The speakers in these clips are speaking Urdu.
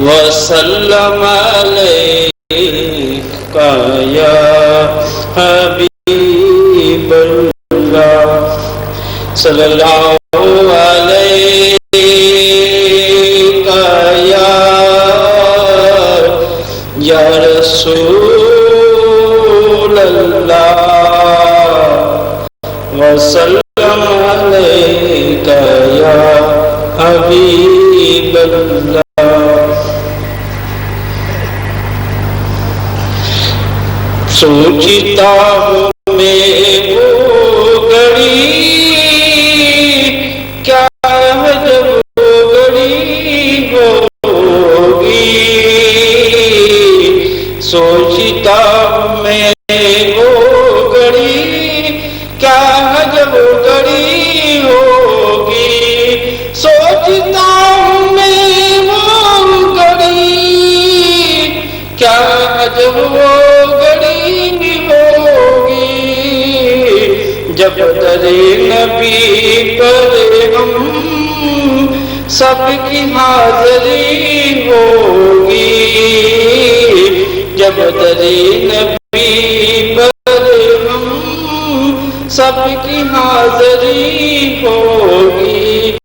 وسلم عليك يا حبيب الله صلى الله عليك يا رسول الله وسلم عليك يا حبيب الله. سوچتا ہوں میں وہ گھڑی کیا ہے جب وہ گھڑی ہوگی. سوچتا ہوں میں وہ گھڑی کیا ہے جب وہ گھڑی ہوگی. سوچتا ہوں میں وہ گھڑی کیا ہے جب وہ جب در نبی پر ہم سب کی حاضری ہوگی. جب در نبی پر ہم سب کی حاضری ہوگی.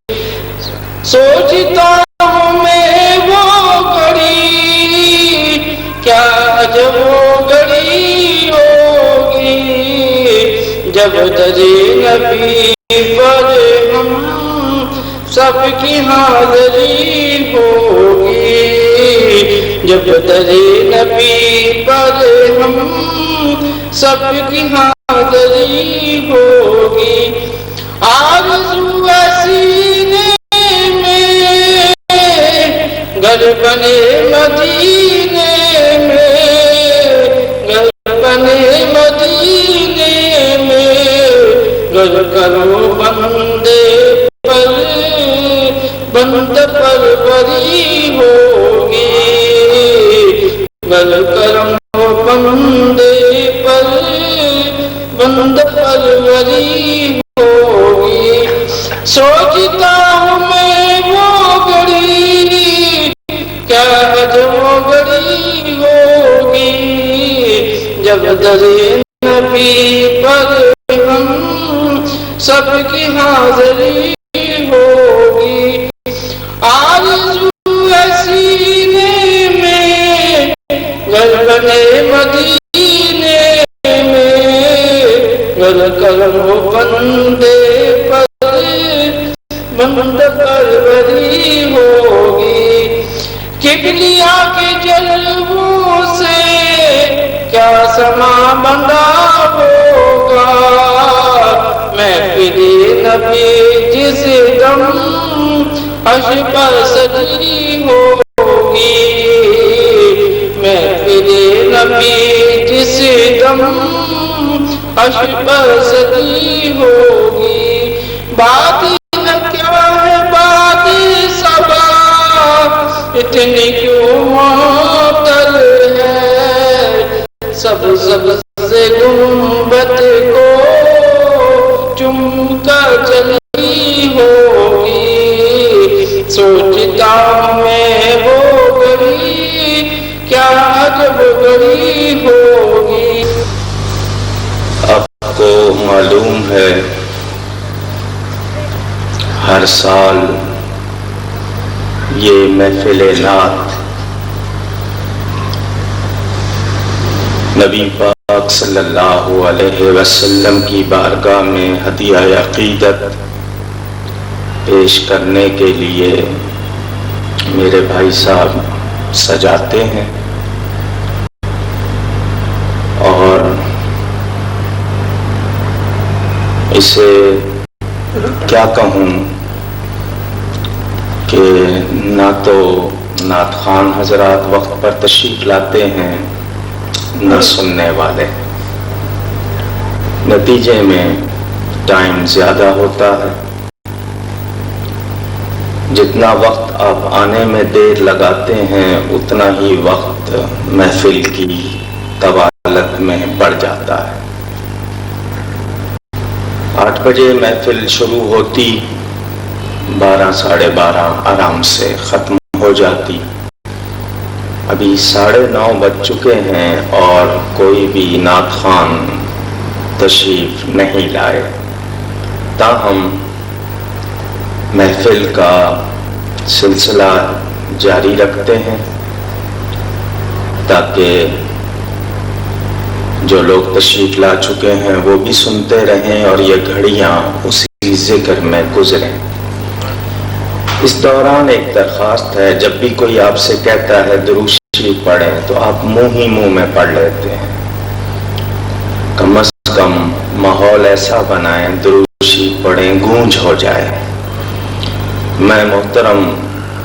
سوچتا ہوں میں وہ گھڑی کیا جب وہ گھڑی ہوگی. جب در نبی پر ہم سب کی حاضری ہوگی. جب در نبی پر ہم سب کی حاضری ہوگی. آرزو ہے سینے میں گھر بنے مدینے میں. گھر بنے مدینے گر کرو بندے پر بند پروری ہوگی. گر کرو بندے پر بند پروری ہوگی. سوچتا ہوں میں وہ گھڑی کیا جب وہ گھڑی ہوگی. جب در نبی پر ہم سب کی حاضری ہوگی. آرزو ہے سینے میں گھر بنے مدینے میں. گھر کرو بندے پر بند پروری ہوگی. کبریا کے جلووں سے کیا سما بندہ ہوگا. محفل نبی جس دم عرش پر سجی ہوگی. محفل نبی جس دم عرش پر سجی ہوگی. بات کیا ہے بات صبا اتنی کیوں معطل ہے. سب سے گنبد کو چم کر چلی ہوگی. سوچتا میں وہ گھڑی کیا جب گھڑی ہوگی. آپ کو معلوم ہے ہر سال یہ محفل نعت نبی پاک صلی اللہ علیہ وسلم کی بارگاہ میں ہدیہ عقیدت پیش کرنے کے لیے میرے بھائی صاحب سجاتے ہیں. اور اسے کیا کہوں کہ نہ تو نعت خوان حضرات وقت پر تشریف لاتے ہیں نہ سننے والے. نتیجے میں ٹائم زیادہ ہوتا ہے. جتنا وقت آپ آنے میں دیر لگاتے ہیں اتنا ہی وقت محفل کی طوالت میں بڑھ جاتا ہے. 8 بجے محفل شروع ہوتی 12 ساڑھے 12 آرام سے ختم ہو جاتی. ابھی 9:30 بج چکے ہیں اور کوئی بھی نعت خوان تشریف نہیں لائے، تاہم محفل کا سلسلہ جاری رکھتے ہیں تاکہ جو لوگ تشریف لا چکے ہیں وہ بھی سنتے رہیں اور یہ گھڑیاں اسی ذکر میں گزریں۔ اس دوران ایک درخواست ہے، جب بھی کوئی آپ سے کہتا ہے درود شریف پڑھیں تو آپ منہ ہی منہ میں پڑھ لیتے ہیں۔ کم از کم ماحول ایسا بنائیں، درود شریف پڑھیں، گونج ہو جائے۔ میں محترم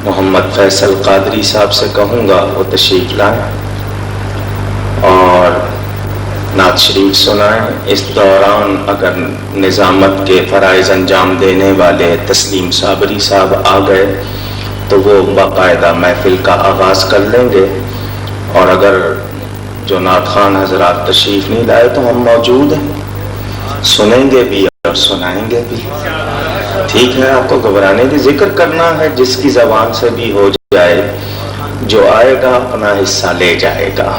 محمد فیصل قادری صاحب سے کہوں گا وہ تشریف لائیں اور نعت شریف سنائیں۔ اس دوران اگر نظامت کے فرائض انجام دینے والے تسلیم صابری صاحب آ گئے تو وہ باقاعدہ محفل کا آغاز کر لیں گے، اور اگر جو نعت خوان حضرات تشریف نہیں لائے تو ہم موجود ہیں، سنیں گے بھی اور سنائیں گے بھی۔ ٹھیک ہے، آپ کو گھبرانے کی ذکر کرنا ہے، جس کی زبان سے بھی ہو جائے، جو آئے گا اپنا حصہ لے جائے گا۔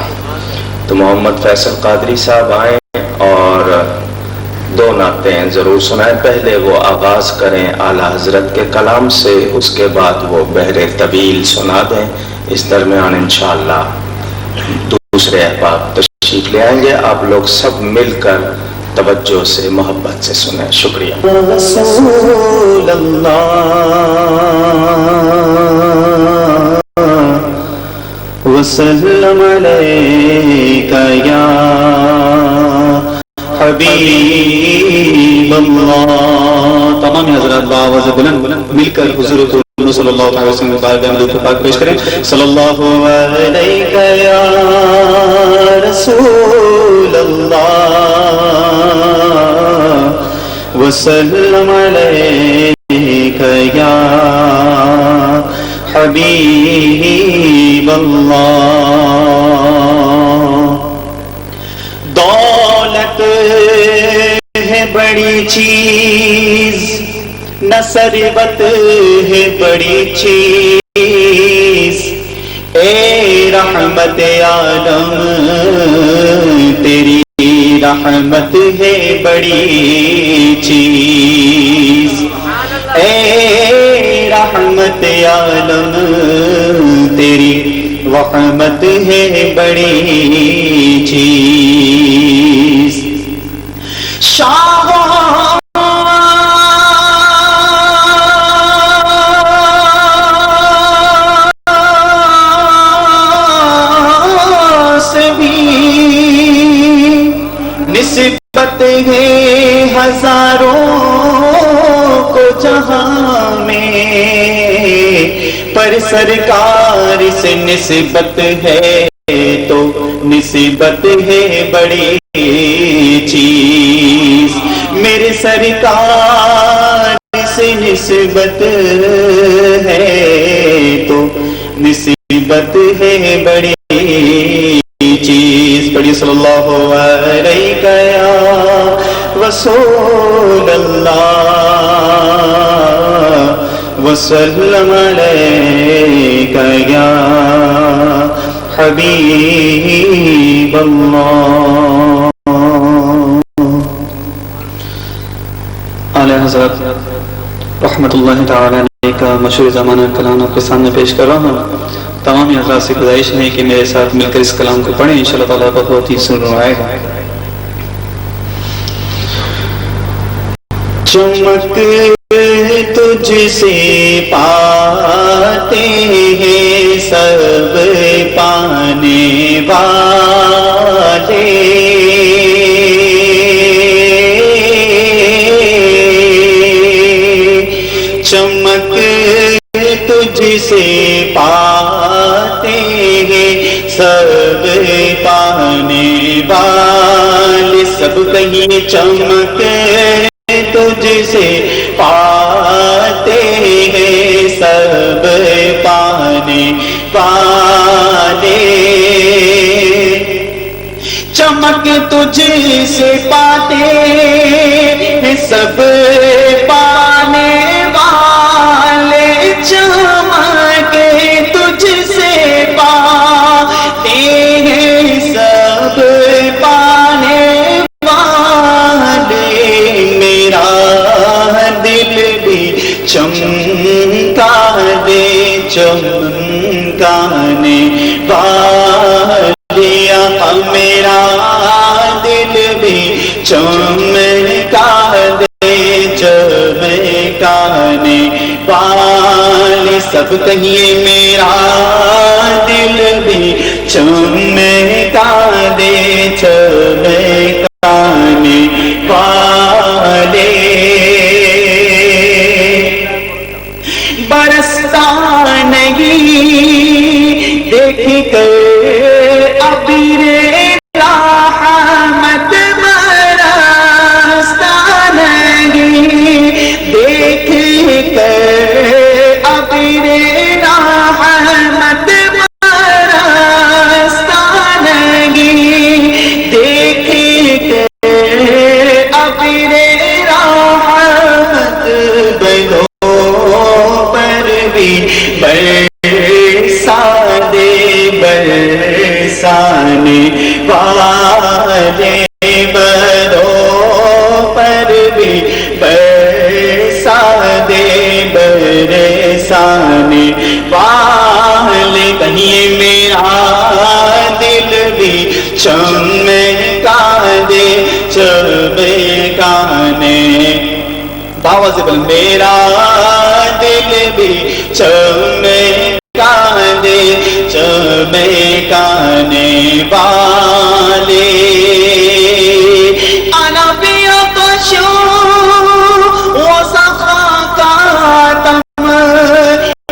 تو محمد فیصل قادری صاحب آئیں اور 2 نعتیں ضرور سنائیں۔ پہلے وہ آغاز کریں اعلیٰ حضرت کے کلام سے، اس کے بعد وہ بحر طویل سنا دیں۔ اس درمیان انشاءاللہ دوسرے احباب تشریف لے آئیں گے۔ آپ لوگ سب مل کر توجہ سے محبت سے سنیں۔ شکریہ۔ رسول وسلم علیکہ یا حبیب اللہ۔ تمام حضرات بآواز بلند مل کر حضور رسول صلی اللہ علیہ وسلم بارگاہ میں درود پاک پیش کریں۔ صلی اللہ علیکہ یا رسول اللہ وسلم علیکہ یا حبیب اللہ۔ دولت ہے بڑی چیز، نہ ثروت ہے بڑی چیز، اے رحمت عالم تیری رحمت ہے بڑی چیز، اے رحمت عالم تیری رحمت ہے بڑی چیز۔ شاہوں سے بھی نسبت ہے ہزاروں کو جہاں میں، پر سرکار سے نسبت ہے تو نسبت ہے بڑی چیز، میرے سرکار سے نسبت ہے تو نسبت ہے بڑی چیز۔ پڑھیے صلی اللہ علیہ یا رسول اللہ وسلم علیکہ یا حبیب اللہ۔ اعلیٰ حضرت رحمت اللہ تعالی علیہ کا مشہور زمانہ کلام آپ کے سامنے پیش کر رہا ہوں۔ تمام حضرات سے گزارش ہے کہ میرے ساتھ مل کر اس کلام کو پڑھیں، انشاءاللہ تعالیٰ بہت ہی سنر آئے گا۔ چمک تجھ سے پاتے ہیں سب پانے والے، چمک تجھ سے پاتے ہیں سب پانے والے، سب کہیں چمک تجھ سے پاتے ہیں سب پانے والے، چمک تجھ سے پاتے ہیں سب پانے والے، چمک تجھ سے پاتے چمکانے والے آقا میرا دل بھی چمکا دے چمکانے والے سب کہیے میرا دل بھی چمکا دے چمکانے والے برستا نہیں دیکھ کر ابیر رحمت برستا نہیں دیکھ کر ابیر رحمت برستا نہیں دیکھ کر ابیر رحمت بدو برسا دے برسانے والے بدو پر بھی برسا دے برسانے والے کہیے میرا دل بھی چمکا دے چمکانے باوا سے بل میرا دل بھی چمکا دے چمکانے والے انا بیعطشو وسخاکاتم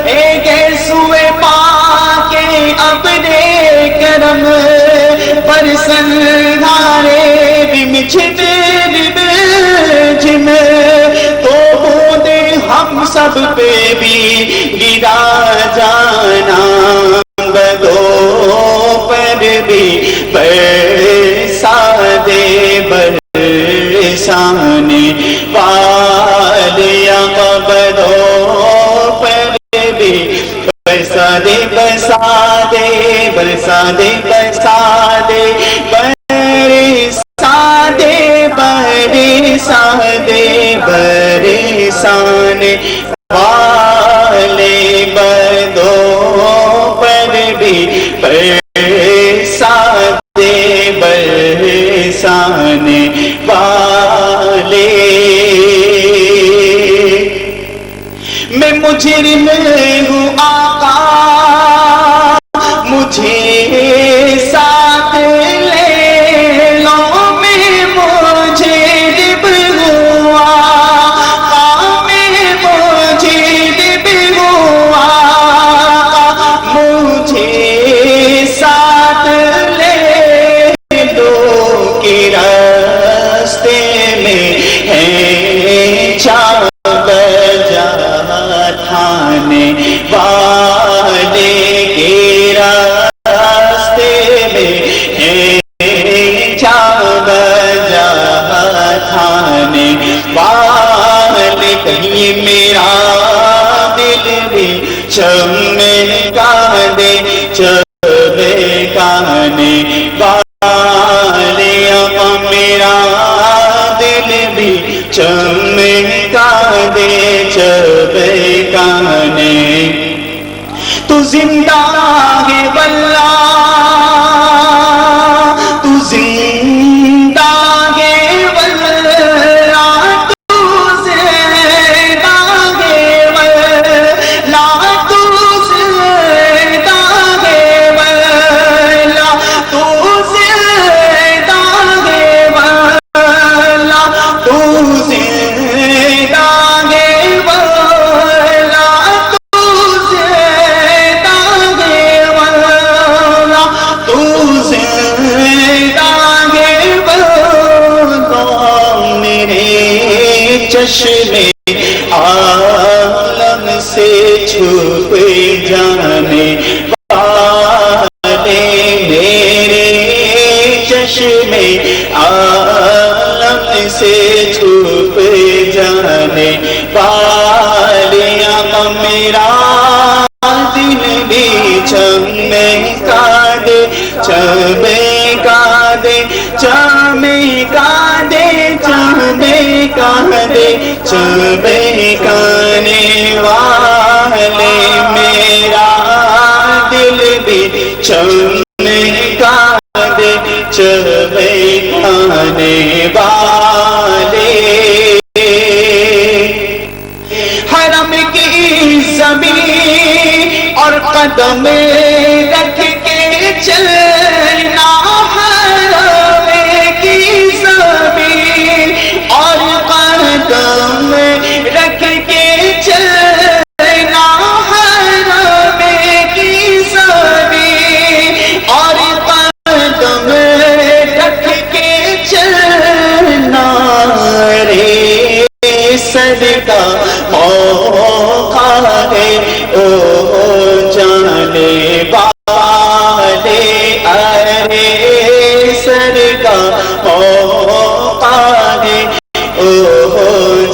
ایک سوئے پاکے اپنے کرم برسن دھارے بھی مجھتے ہم سب پہ بھی گرا جانا بدو پر بھی برسا دے برسانے والے آقا بدو پر بھی برسا دے برسا دے برسا دے برسا دے برسا دے برسا دے برسانے والے بدو پر بھی برسا دے برسانے والے میں مجرم ہوں آقا مجھے ساتھ لے لو میں مجرم ہوں آقا میں مجرم ہوں آقا مجھے ساتھ لے لو کہ راستے میں ہے چاند تھانے والے کے راستے میں ہے چاند تھانے والے کہیں میرا دل بھی چمکا دے چمکانے والے آقا میرا دل بھی چمکا دے چمکانے تو زندہ ہے واللہ تو زندہ ہے واللہ تو زندہ ہے واللہ تو زندہ ہے واللہ تو زندہ ہے واللہ تو زندہ ہے واللہ تو زندہ ہے واللہ تو زندہ ہے واللہ میرے چشمے عالم سے چھپ جانے والے میرے چشمے عالم سے چھپ جانے والے آقا میرا دل بھی چمکا دے چمکا دے چمکا دے چمکا دے چمکانے والے میرا چمکا دے چمکانے والے، حرم کی زمین اور قدم رکھ کے چلنا، حرم کی زمین اور قدم رکھ کے چلنا، حرم کی زمین اور قدم رکھ کے چلنا، رے صدقہ موقع ہے او جانے والے، ارے صدقہ موقع ہے او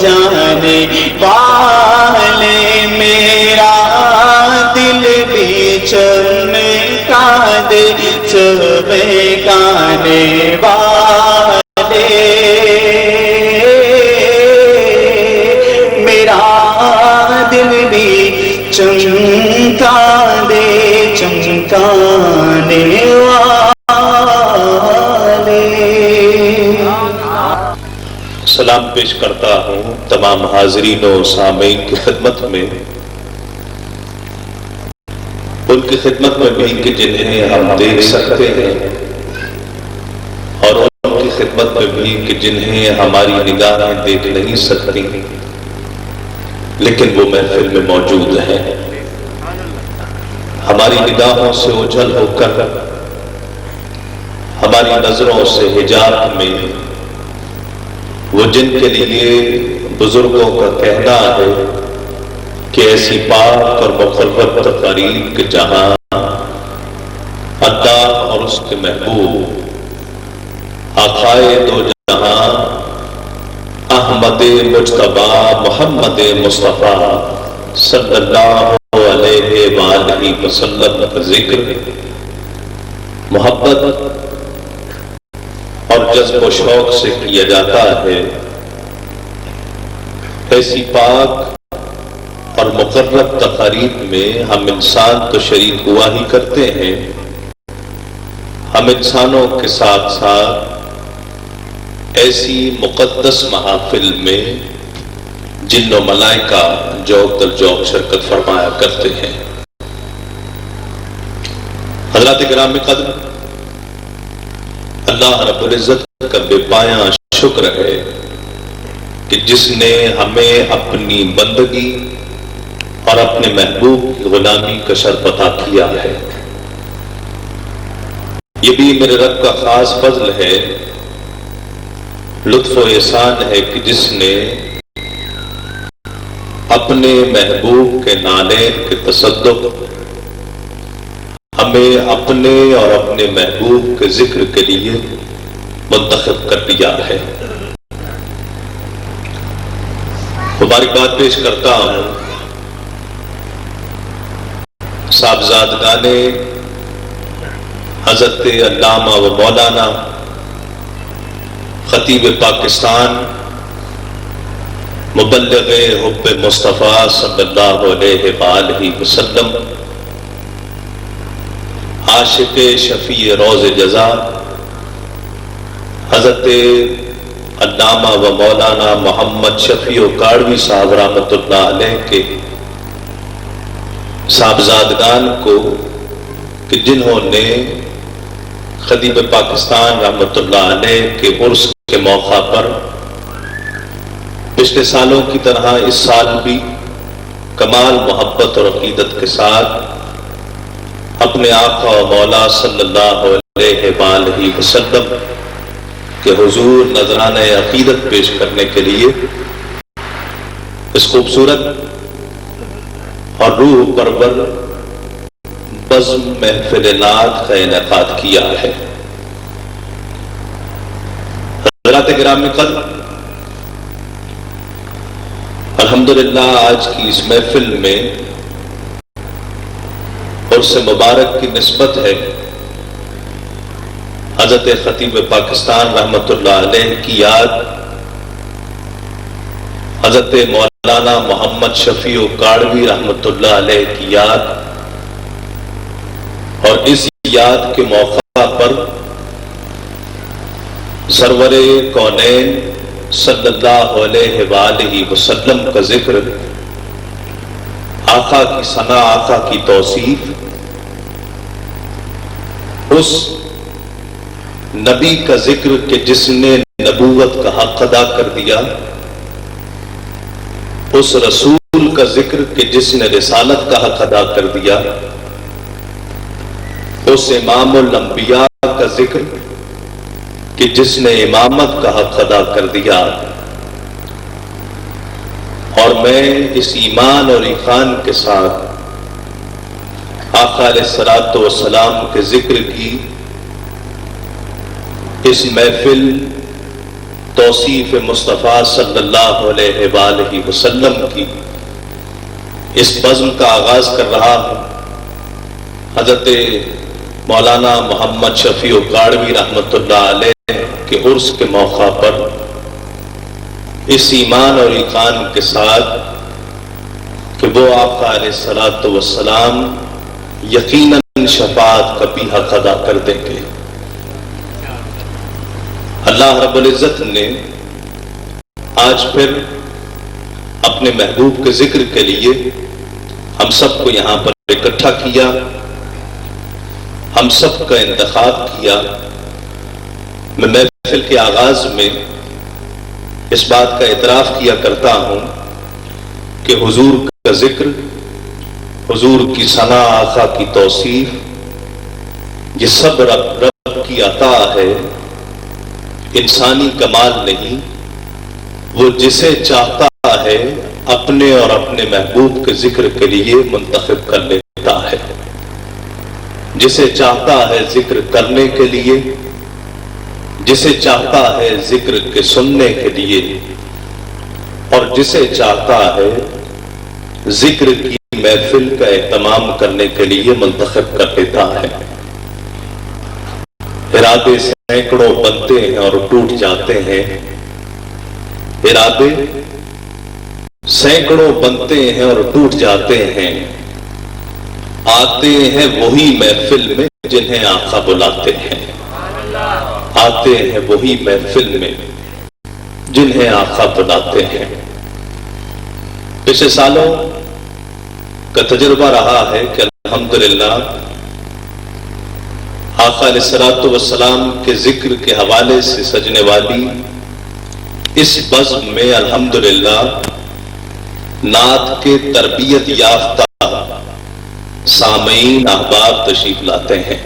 جانے والے، میرا دل بھی چمکا دے چمکانے والے، میرا دل بھی چمکا دے چمکانے والے۔ سلام پیش کرتا ہوں تمام حاضرین و سامعین کی خدمت میں، ان کی خدمت میں بھی کہ جنہیں ہم دیکھ سکتے ہیں، اور ان کی خدمت میں بھی کہ جنہیں ہماری نگاہیں دیکھ نہیں سکتی لیکن وہ محفل میں موجود ہیں، ہماری نگاہوں سے اوجھل ہو کر ہماری نظروں سے حجاب میں وہ جن کے لیے بزرگوں کا کہنا ہے کہ ایسی پاک اور مقرر تقاریر کے جہاں اللہ اور اس کے محبوب آقائے دو جہاں احمد مجتبی محمد مصطفیٰ صلی اللہ علیہ وآلہ وسلم کا ذکر محبت اور جذب و شوق سے کیا جاتا ہے، ایسی پاک اور مقرب تقاریب میں ہم انسان تو شریک ہوا ہی کرتے ہیں، ہم انسانوں کے ساتھ ساتھ ایسی مقدس محافل میں جن و ملائکہ جوق در جوق شرکت فرمایا کرتے ہیں۔ حضرات کرام قدر، اللہ رب العزت کا بے پایاں شکر ہے کہ جس نے ہمیں اپنی بندگی اور اپنے محبوب کی غلامی کا شرف عطا کیا ہے۔ یہ بھی میرے رب کا خاص فضل ہے، لطف و احسان ہے کہ جس نے اپنے محبوب کے نالے کے تصدق ہمیں اپنے اور اپنے محبوب کے ذکر کے لیے منتخب کر دیا ہے۔ مبارکباد پیش کرتا ہوں صاحبزادگان حضرت علامہ و مولانا خطیب پاکستان مبلغ حب مصطفیٰ صلی اللہ علیہ وآلہ وسلم، عاشق شفیع روز جزا حضرت علامہ و مولانا محمد شفیع کاڑوی صاحب رحمۃ اللہ علیہ کے صاحبزادگان کو کہ جنہوں نے خطیب پاکستان رحمۃ اللہ علیہ کے عرس کے موقع پر پچھلے سالوں کی طرح اس سال بھی کمال محبت اور عقیدت کے ساتھ اپنے آقا و مولا صلی اللہ علیہ وآلہ وسلم کے حضور نذرانہ عقیدت پیش کرنے کے لیے اس خوبصورت اور روح پرور بزم محفل نعت کا انعقاد کیا ہے۔ حضرات گرامی قدر، الحمدللہ آج کی اس محفل میں عرس مبارک کی نسبت ہے حضرت خطیب پاکستان رحمۃ اللہ علیہ کی یاد، حضرت مولانا محمد شفیع کاڑوی رحمۃ اللہ علیہ کی یاد، اور اس یاد کے موقع پر سرور کونین صلی اللہ علیہ وآلہ وسلم کا ذکر، آقا کی ثنا، آقا کی توصیف، اس نبی کا ذکر کہ جس نے نبوت کا حق ادا کر دیا، اس رسول کا ذکر کہ جس نے رسالت کا حق ادا کر دیا، اس امام الانبیاء کا ذکر کہ جس نے امامت کا حق ادا کر دیا، اور میں اس ایمان اور ایقان کے ساتھ آقا علیہ الصلوۃ والسلام کے ذکر کی اس محفل توصیف مصطفیٰ صلی اللہ علیہ وآلہ وسلم کی اس بزم کا آغاز کر رہا ہوں۔ حضرت مولانا محمد شفیع اکاڑوی رحمۃ اللہ علیہ کے عرس کے موقع پر اس ایمان اور ایقان کے ساتھ کہ وہ آقا علیہ الصلوۃ والسلام یقیناً شفاعت کا بھی حق ادا کر دیں گے۔ اللہ رب العزت نے آج پھر اپنے محبوب کے ذکر کے لیے ہم سب کو یہاں پر اکٹھا کیا، ہم سب کا انتخاب کیا۔ میں محفل کے آغاز میں اس بات کا اعتراف کیا کرتا ہوں کہ حضور کا ذکر، حضور کی ثنا، آقا کی توصیف، یہ سب رب کی عطا ہے، انسانی کمال نہیں۔ وہ جسے چاہتا ہے اپنے اور اپنے محبوب کے ذکر کے لیے منتخب کر لیتا ہے، جسے چاہتا ہے ذکر کرنے کے لیے، جسے چاہتا ہے ذکر کے سننے کے لیے، اور جسے چاہتا ہے ذکر کی محفل کا اہتمام کرنے کے لیے منتخب کر لیتا ہے۔ ارادے سینکڑوں بنتے ہیں اور ٹوٹ جاتے ہیں، ارادے سینکڑوں بنتے ہیں اور ٹوٹ جاتے ہیں، آتے ہیں وہی محفل میں جنہیں آقا بلاتے ہیں، آتے ہیں وہی محفل میں جنہیں آقا بلاتے ہیں۔ پچھلے سالوں کا تجربہ رہا ہے کہ الحمدللہ آقا علیہ الصلوۃ والسلام کے ذکر کے حوالے سے سجنے والی اس بزم میں الحمدللہ نعت کے تربیت یافتہ سامعین احباب تشریف لاتے ہیں۔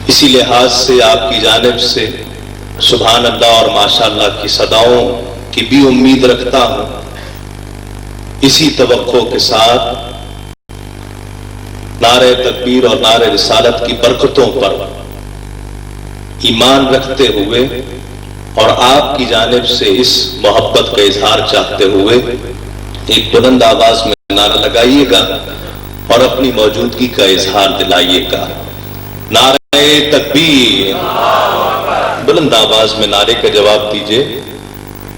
اسی لحاظ سے آپ کی جانب سے سبحان اللہ اور ماشاءاللہ کی صداؤں کی بھی امید رکھتا ہوں۔ اسی توقع کے ساتھ نعرہ تکبیر اور نعرہ رسالت کی برکتوں پر ایمان رکھتے ہوئے اور آپ کی جانب سے اس محبت کا اظہار چاہتے ہوئے ایک بلند آواز میں نعرہ لگائیے گا اور اپنی موجودگی کا اظہار دلائیے گا۔ نعرہ تکبیر، بلند آواز میں نعرے کا جواب دیجئے،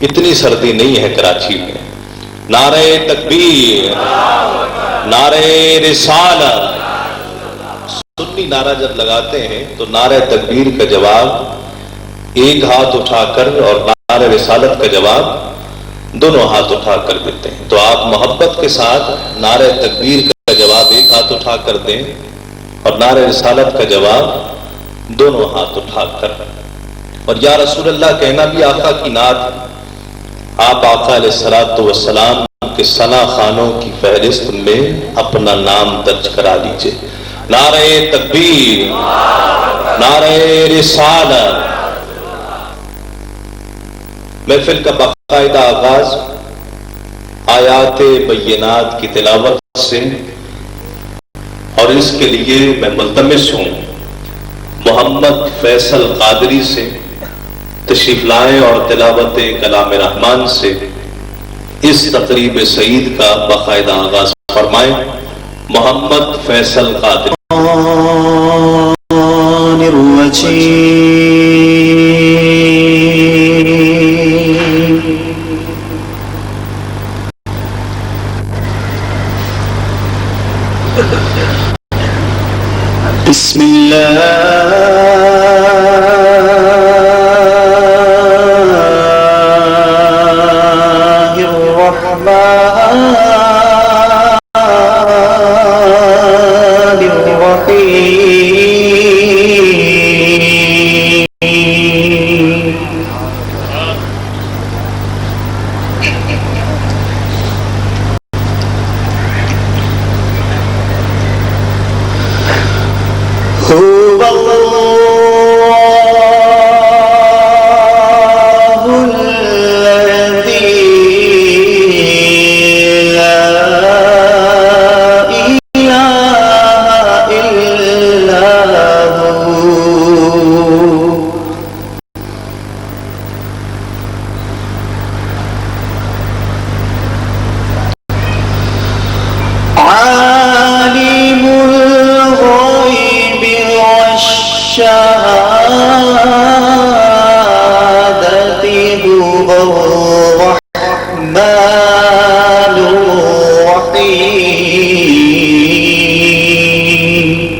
اتنی سردی نہیں ہے کراچی میں۔ نعرہ تکبیر، نعرہ رسالت۔ سنی نعرہ جب لگاتے ہیں تو نعرہ تکبیر کا جواب ایک ہاتھ اٹھا کر اور نعرہ رسالت کا جواب دونوں ہاتھ اٹھا کر دیتے ہیں۔ تو آپ محبت کے ساتھ نعرہ تکبیر کا جواب ایک ہاتھ اٹھا کر دیں اور نعرہ رسالت کا جواب دونوں ہاتھ اٹھا کر، اور یا رسول اللہ کہنا بھی آقا کی نعت۔ آپ آقا علیہ الصلوۃ والسلام کے ثنا خانوں کی فہرست میں اپنا نام درج کرا لیجئے۔ نعرہ تکبیر، نعرہ رسالت۔ محفل کا باقاعدہ آغاز آیات بینات کی تلاوت سے، اور اس کے لیے میں ملتمس ہوں محمد فیصل قادری سے تشریف لائیں اور تلاوت کلام رحمان سے اس تقریب سعید کا باقاعدہ آغاز فرمائیں۔ محمد فیصل قادری۔ بسم الله الرحمن الرحيم هو الله الذي لا إله إلا هو عالم الغيب والشهادة هو الرحمن الرحيم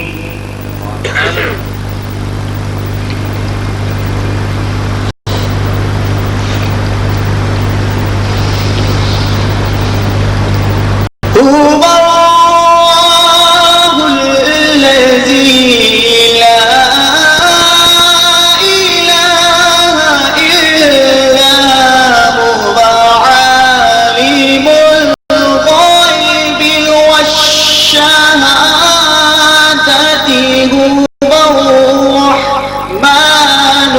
هو الله الذي لا إله إلا هو عالم الغيب والشهادة هو الرحمن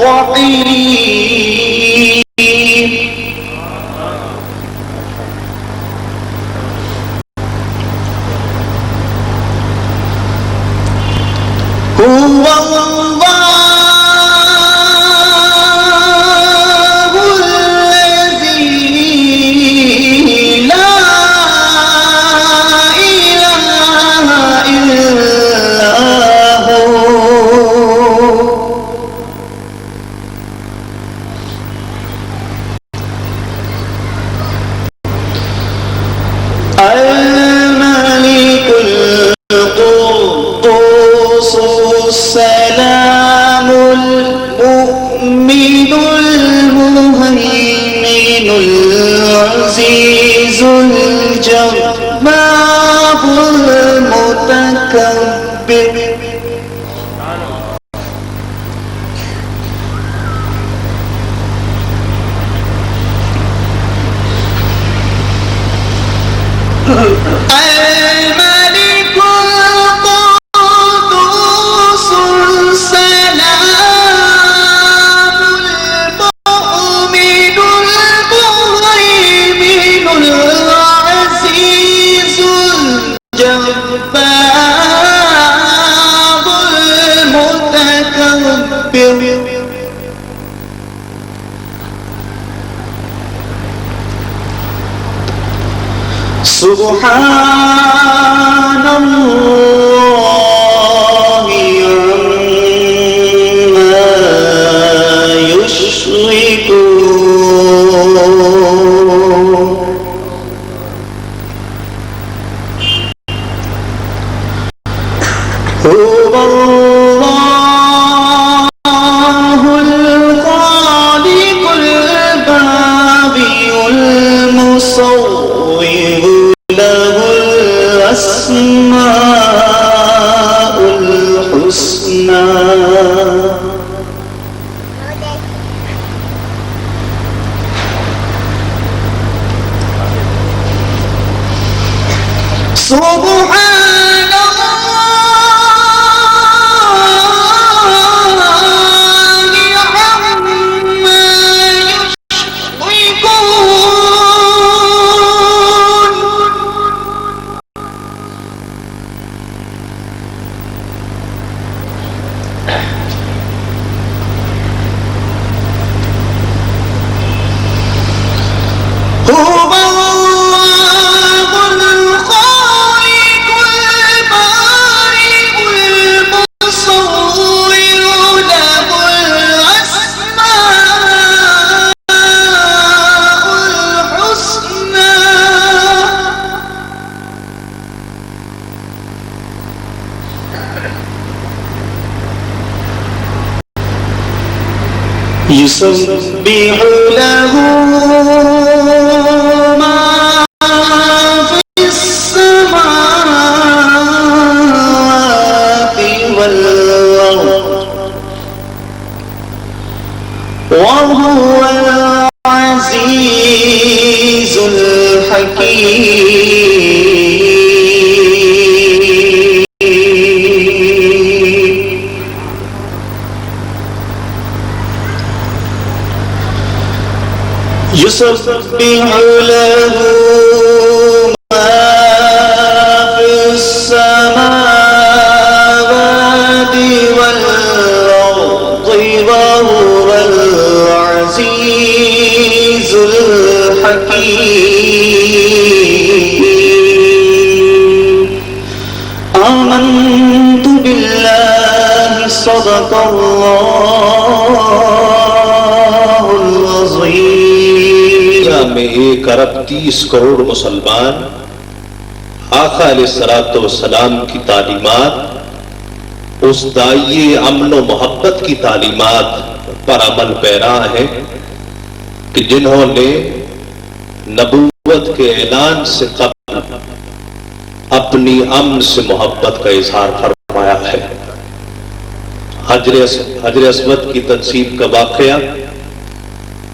الرحيم هو الله الذي لا إله إلا هو الملك القدوس السلام المؤمن المهيمن العزيز الجبار المتكبر الملك القدوس السلام المؤمن المهيمن العزيز الجبار المتكبر سبحان الله عما يشركون هو الله الخالق البارئ المصور له الأسماء الحسنى سبحان الله عما يشركون هو الله الخالق البارئ المصور له الأسماء الحسنى يسبح له ما في السماوات والأرض وهو العزيز الحكيم. يسبح له ما في السماوات والأرض وهو العزيز الحكيم. آمنت بالله صدق الله العظيم. میں 1 ارب 30 کروڑ مسلمان آقا علیہ الصلوۃ والسلام کی تعلیمات، اس داعی امن و محبت کی تعلیمات پر عمل پیرا ہیں کہ جنہوں نے نبوت کے اعلان سے قبل اپنی امن سے محبت کا اظہار فرمایا ہے. حجر اسود کی تنصیب کا واقعہ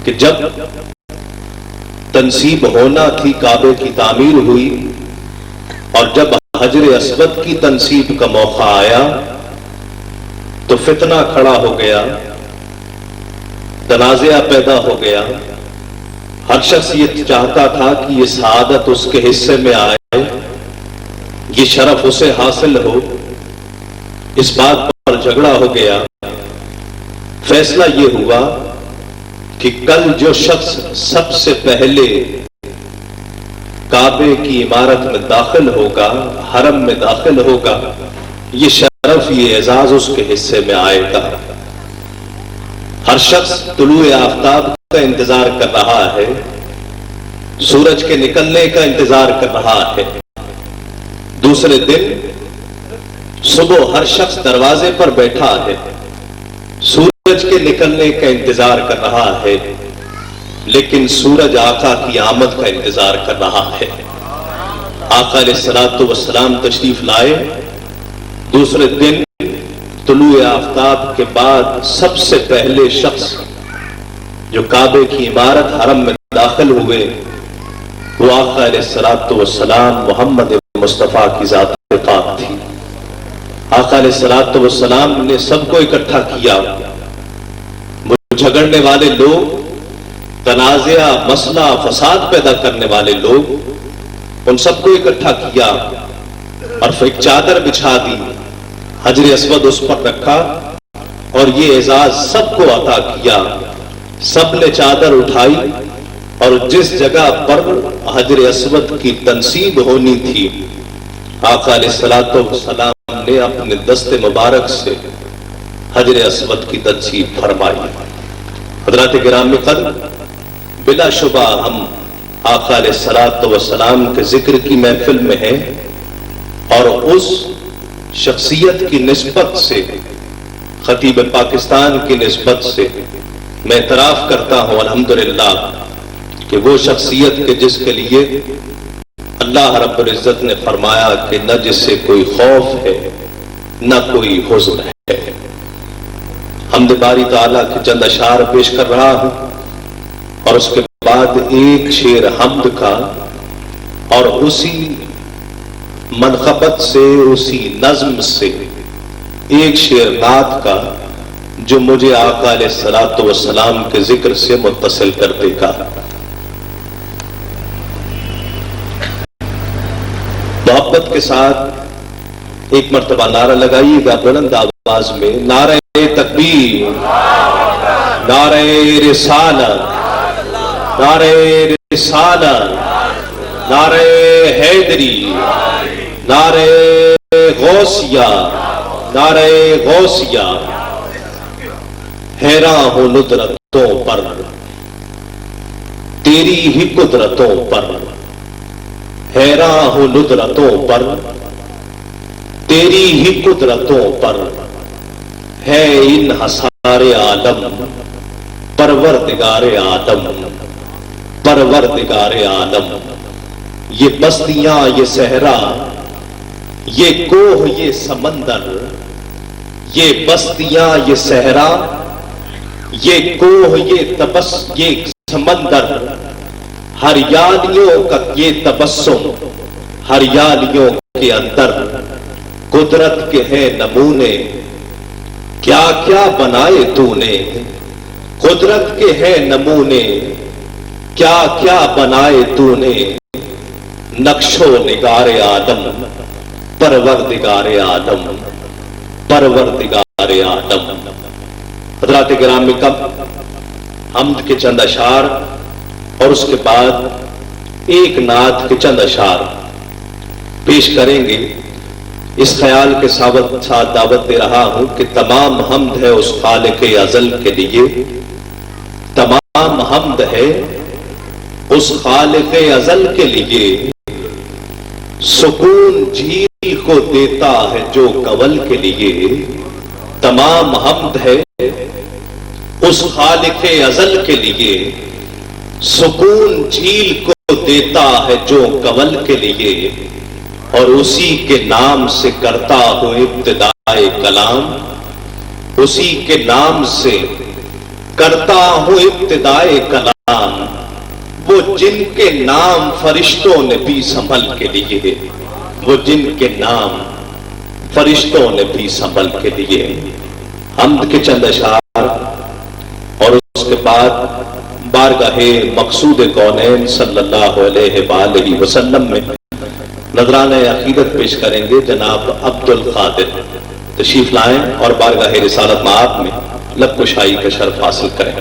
کہ جب تنصیب ہونا تھی، کعبے کی تعمیر ہوئی، اور جب حجر اسود کی تنصیب کا موقع آیا تو فتنہ کھڑا ہو گیا، تنازعہ پیدا ہو گیا. ہر شخص یہ چاہتا تھا کہ یہ سعادت اس کے حصے میں آئے، یہ شرف اسے حاصل ہو. اس بات پر جھگڑا ہو گیا. فیصلہ یہ ہوا کہ کل جو شخص سب سے پہلے کعبے کی عمارت میں داخل ہوگا، حرم میں داخل ہوگا، یہ شرف، یہ اعزاز اس کے حصے میں آئے گا. ہر شخص طلوع آفتاب کا انتظار کر رہا ہے، سورج کے نکلنے کا انتظار کر رہا ہے. دوسرے دن صبح ہر شخص دروازے پر بیٹھا ہے، سورج کے نکلنے کا انتظار کر رہا ہے، لیکن سورج آقا کی آمد کا انتظار کر رہا ہے. آقا علیہ الصلوۃ والسلام تشریف لائے. دوسرے دن طلوع آفتاب کے بعد سب سے پہلے شخص جو کعبے کی عمارت حرم میں داخل ہوئے وہ آقا علیہ الصلوۃ والسلام محمد مصطفیٰ کی ذات پاک تھی. آقا علیہ الصلوۃ والسلام نے سب کو اکٹھا کیا. جھگڑنے والے لوگ، تنازعہ، مسئلہ، فساد پیدا کرنے والے لوگ، ان سب کو اکٹھا کیا اور پھر ایک چادر بچھا دی، حجر اسود اس پر رکھا اور یہ اعزاز سب کو عطا کیا. سب نے چادر اٹھائی اور جس جگہ پر حجر اسود کی تنصیب ہونی تھی آقا علیہ الصلوۃ والسلام نے اپنے دست مبارک سے حجر اسود کی تنصیب فرمائی. حضرات گرامی قدر، بلا شبہ ہم آقا علیہ الصلوۃ والسلام کے ذکر کی محفل میں ہیں اور اس شخصیت کی نسبت سے، خطیب پاکستان کی نسبت سے میں اعتراف کرتا ہوں الحمدللہ کہ وہ شخصیت کے جس کے لیے اللہ رب العزت نے فرمایا کہ نہ جس سے کوئی خوف ہے نہ کوئی حزن ہے. حمد باری تعالیٰ کے چند اشعار پیش کر رہا ہوں اور اس کے بعد ایک شعر حمد کا اور اسی منقبت سے، اسی نظم سے ایک شعر نعت کا جو مجھے آقا علیہ الصلوۃ والسلام کے ذکر سے متصل کر دے گا. محبت کے ساتھ ایک مرتبہ نعرہ لگائیے گا بلند آواز میں، نعرہ تکبیر، نعرہ رسالت، نعرہ رسالت، نعرہ حیدری، نعرہ غوثیہ، نعرہ غوثیہ. حیراں ہوں ندرتوں پر تیری ہی قدرتوں پر، حیراں ہوں ندرتوں پر تیری ہی قدرتوں پر ہے انحصار عالم، پروردگار آدم، پروردگار عالم۔ یہ بستیاں، یہ صحرا، یہ کوہ، یہ سمندر، یہ بستیاں، یہ صحرا، یہ کوہ، یہ سمندر، ہریالیوں کا یہ تبسم، ہریالیوں کے اندر قدرت کے ہیں نمونے، کیا کیا بنائے تو نے، قدرت کے ہیں نمونے، کیا کیا بنائے تو نے، نقش و نگار آدم، پروردگار آدم، پروردگار آدم۔ حضرات کرام میں کب حمد کے چند اشعار اور اس کے بعد ایک نعت کے چند اشعار پیش کریں گے۔ اس خیال کے ساتھ دعوت دے رہا ہوں کہ تمام حمد ہے اس خالق ازل کے لیے، تمام حمد ہے اس خالق ازل کے لیے، سکون جھیل کو دیتا ہے جو کنول کے لیے، تمام حمد ہے اس خالق ازل کے لیے، سکون جھیل کو دیتا ہے جو کنول کے لیے، اور اسی کے نام سے کرتا ہوں ابتدائے کلام، اسی کے نام سے کرتا ہوں ابتدائے کلام، وہ جن کے نام فرشتوں نے بھی سنبھل کے لیے، وہ جن کے نام فرشتوں نے بھی سنبھل کے لیے۔ حمد کے چند اشعار اور اس کے بعد بارگاہ مقصود کونین صلی اللہ علیہ وآلہ وسلم میں نذرانہ عقیدت پیش کریں گے۔ جناب عبد القادر تشریف لائیں اور بارگاہ رسالت مآب میں لب کشائی کا شرف حاصل کریں۔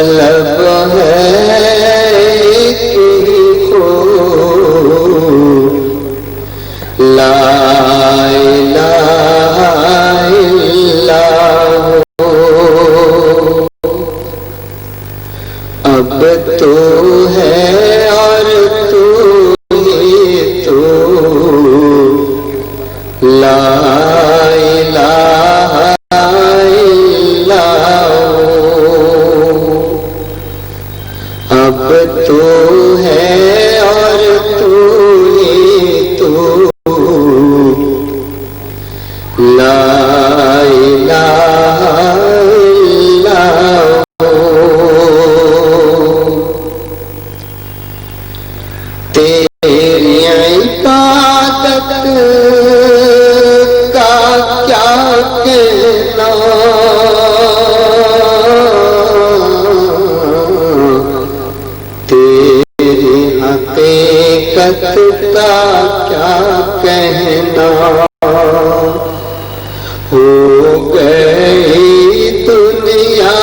طلب ہے لا الہ الا ہو، اب تو ہے اور تو ہی تو، لا الہ الا ہو، اب تو ہے اور تو ہی تو، لا الہ الا ہو۔ تیری عبادت کا کیا کہنا، تیری حقیقت کا کیا کہنا، ہو گئی دنیا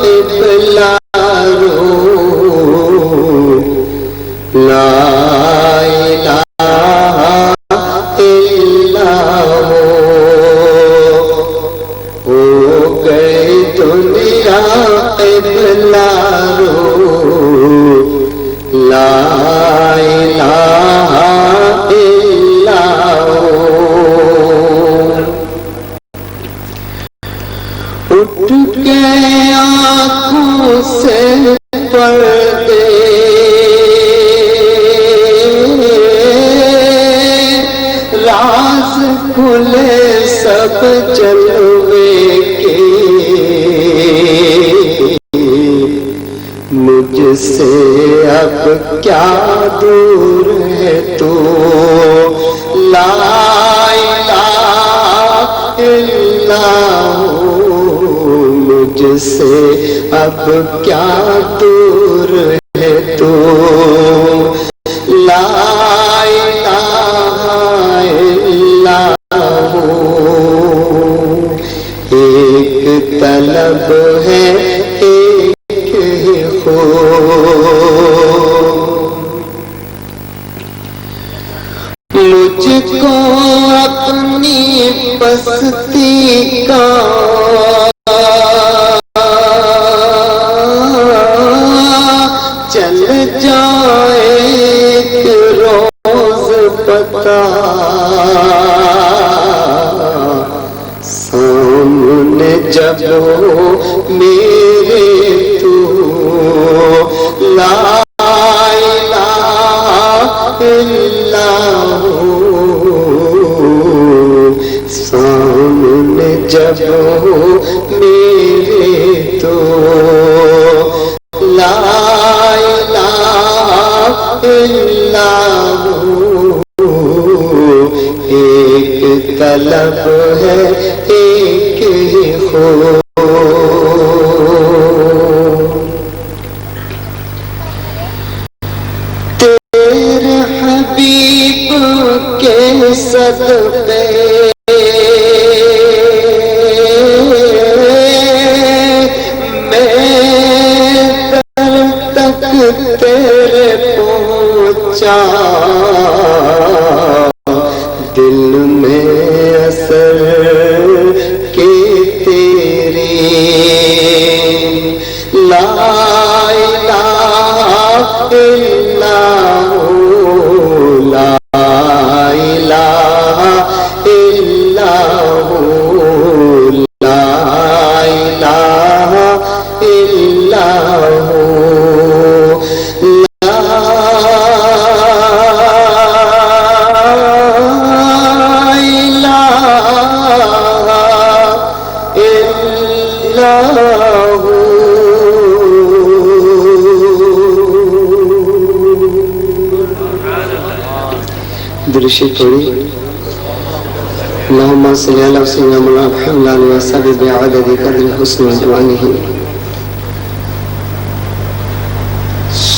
قبلہ رو، لا الہ الا ہو گئی دنیا قبلہ رو، لا الہ الا اٹھ کے آنکھوں سے پردے راز کھلے سب جلوے کے، مجھ سے اب کیا دور ہے تو، لا الہ الا ہو، مجھ سے اب کیا دور ہے تو، لا الہ الا ہو۔ ایک طلب ہے ایک ہی خو، پستی کا چل جائے ایک روز پتا، سامنے جب ہو میرے تو لا الہ الا ہو، سامنے جب ہو میرے تو لا الہ الا ہو، ایک طلب ہے ایک ہی خو، تیرے حبیب کے صدقے تیرے پہنچا، دل میں اثر کے تیری لا الہ الا ہو، لا الہ الا ہو، لا الہ الا ہو، درشی پڑھی اللہم صلی اللہ وسلم علی محمد علیہ وسلم بعدد قدر حسن جوانہ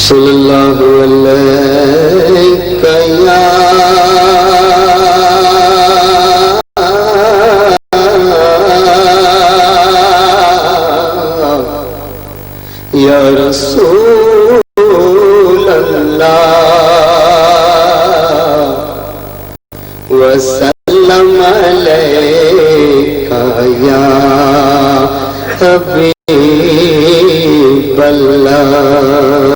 صلی اللہ علیہ یا رسول اللہ وسلم علیکہ یا حبیب اللہ۔